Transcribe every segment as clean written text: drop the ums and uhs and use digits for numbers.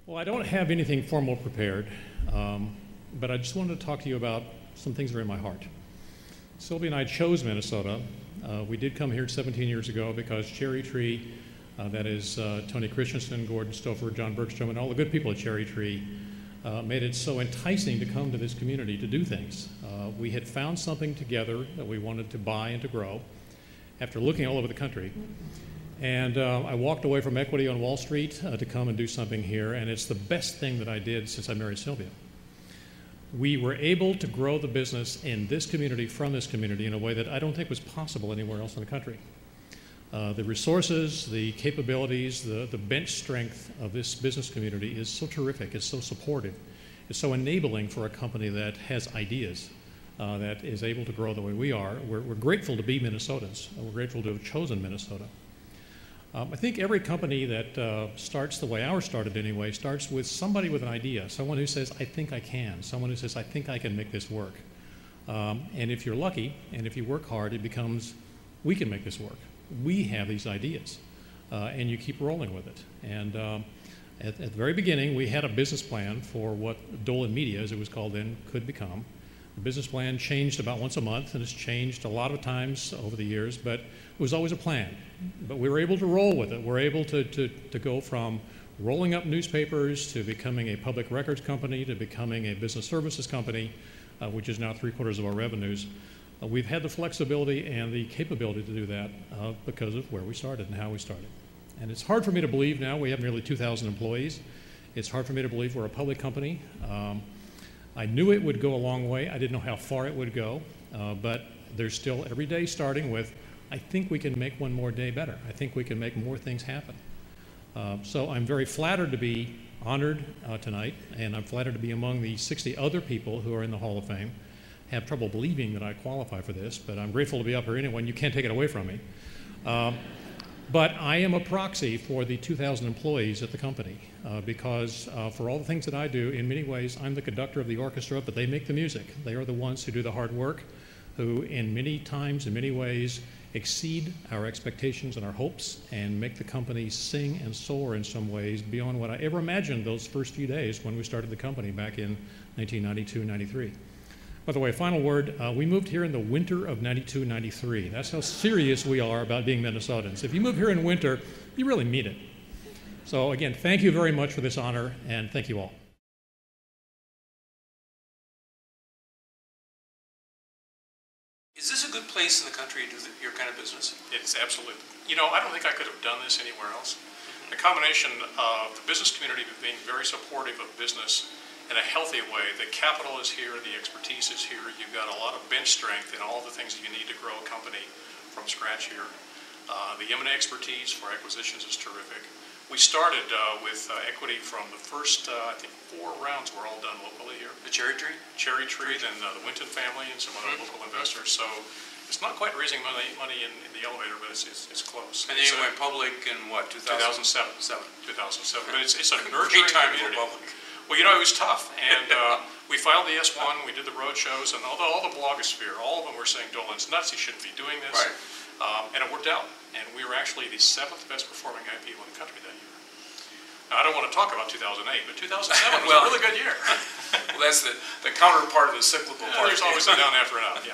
Well, I don't have anything formal prepared, but I just wanted to talk to you about some things that are in my heart. Sylvia and I chose Minnesota. We did come here 17 years ago because Cherry Tree, that is Tony Christensen, Gordon Stouffer, John Bergstrom, and all the good people at Cherry Tree, made it so enticing to come to this community to do things. We had found something together that we wanted to buy and to grow after looking all over the country. And I walked away from equity on Wall Street to come and do something here, and it's the best thing that I did since I married Sylvia. We were able to grow the business in this community from this community in a way that I don't think was possible anywhere else in the country. The resources, the capabilities, the bench strength of this business community is so terrific, it's so supportive, it's so enabling for a company that has ideas, that is able to grow the way we are. We're grateful to be Minnesotans. We're grateful to have chosen Minnesota. I think every company that starts the way ours started anyway starts with somebody with an idea, someone who says, I think I can, someone who says, I think I can make this work. And if you're lucky, and if you work hard, it becomes, we can make this work. We have these ideas, and you keep rolling with it. And at the very beginning, we had a business plan for what Dolan Media, as it was called then, could become. The business plan changed about once a month, and it's changed a lot of times over the years, but it was always a plan. But we were able to roll with it. We're able to go from rolling up newspapers to becoming a public records company to becoming a business services company, which is now 3/4 of our revenues. We've had the flexibility and the capability to do that because of where we started and how we started. And it's hard for me to believe now we have nearly 2,000 employees. It's hard for me to believe we're a public company. I knew it would go a long way. I didn't know how far it would go, but there's still every day starting with, I think we can make one more day better. I think we can make more things happen. So I'm very flattered to be honored tonight, and I'm flattered to be among the 60 other people who are in the Hall of Fame. Have trouble believing that I qualify for this, but I'm grateful to be up here anyway, and you can't take it away from me. But I am a proxy for the 2,000 employees at the company because for all the things that I do, in many ways, I'm the conductor of the orchestra, but they make the music. They are the ones who do the hard work, who in many times, in many ways, exceed our expectations and our hopes and make the company sing and soar in some ways beyond what I ever imagined those first few days when we started the company back in 1992, 93. By the way, final word, we moved here in the winter of 92, 93. That's how serious we are about being Minnesotans. If you move here in winter, you really mean it. So again, thank you very much for this honor, and thank you all. Is this a good place in the country to do your kind of business? It's absolutely. You know, I don't think I could have done this anywhere else. The combination of the business community being very supportive of business in a healthy way. The capital is here, the expertise is here. You've got a lot of bench strength in all the things that you need to grow a company from scratch here. The M&A expertise for acquisitions is terrific. We started with equity from the first, I think, 4 rounds were all done locally here. The Cherry Tree? Cherry Tree, then the Winton family and some other local investors. So it's not quite raising money in the elevator, but it's close. And then you went public in what, 2007. 2007. But it's a nurturing community. Well, you know, it was tough, and we filed the S1, we did the road shows, and although all the blogosphere, all of them were saying Dolan's nuts, he shouldn't be doing this, right. And it worked out, and we were actually the 7th best performing IPO in the country that year. Now, I don't want to talk about 2008, but 2007 was a really good year. Well, that's the counterpart of the cyclical part. There's always a down after an up, yeah.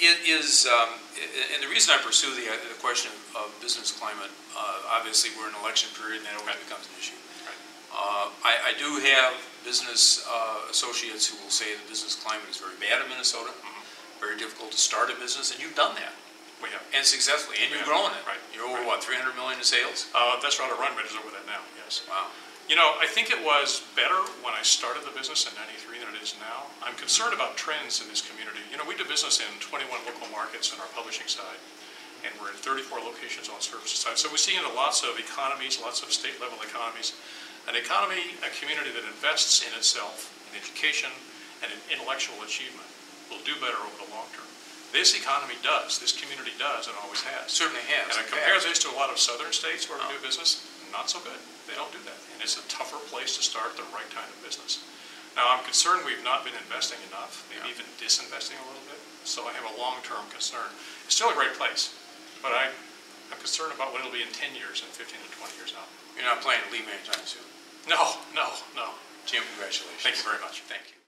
And the reason I pursue the question of business climate, obviously we're in an election period, and that always becomes an issue. I do have business associates who will say the business climate is very bad in Minnesota, very difficult to start a business, and you've done that. We have. And successfully, and you're growing it. Right. You're over, what, 300 million in sales? That's right, our run rate is over that now, yes. Wow. You know, I think it was better when I started the business in 93 than it is now. I'm concerned about trends in this community. You know, we do business in 21 local markets on our publishing side, and we're in 34 locations on the services side. So we see into lots of economies, lots of state-level economies. An economy, a community that invests in itself, in education, and in intellectual achievement will do better over the long term. This economy does, this community does, and always has. Certainly has. And I compare this to a lot of southern states where we do business, not so good. They don't do that. And it's a tougher place to start the right kind of business. Now, I'm concerned we've not been investing enough, maybe even disinvesting a little bit. So I have a long-term concern. It's still a great place, but I I'm concerned about what it'll be in 10 years and 15 to 20 years out. You're not planning to leave anytime soon. No, no, no. Jim, congratulations. Thank you very much. Thank you.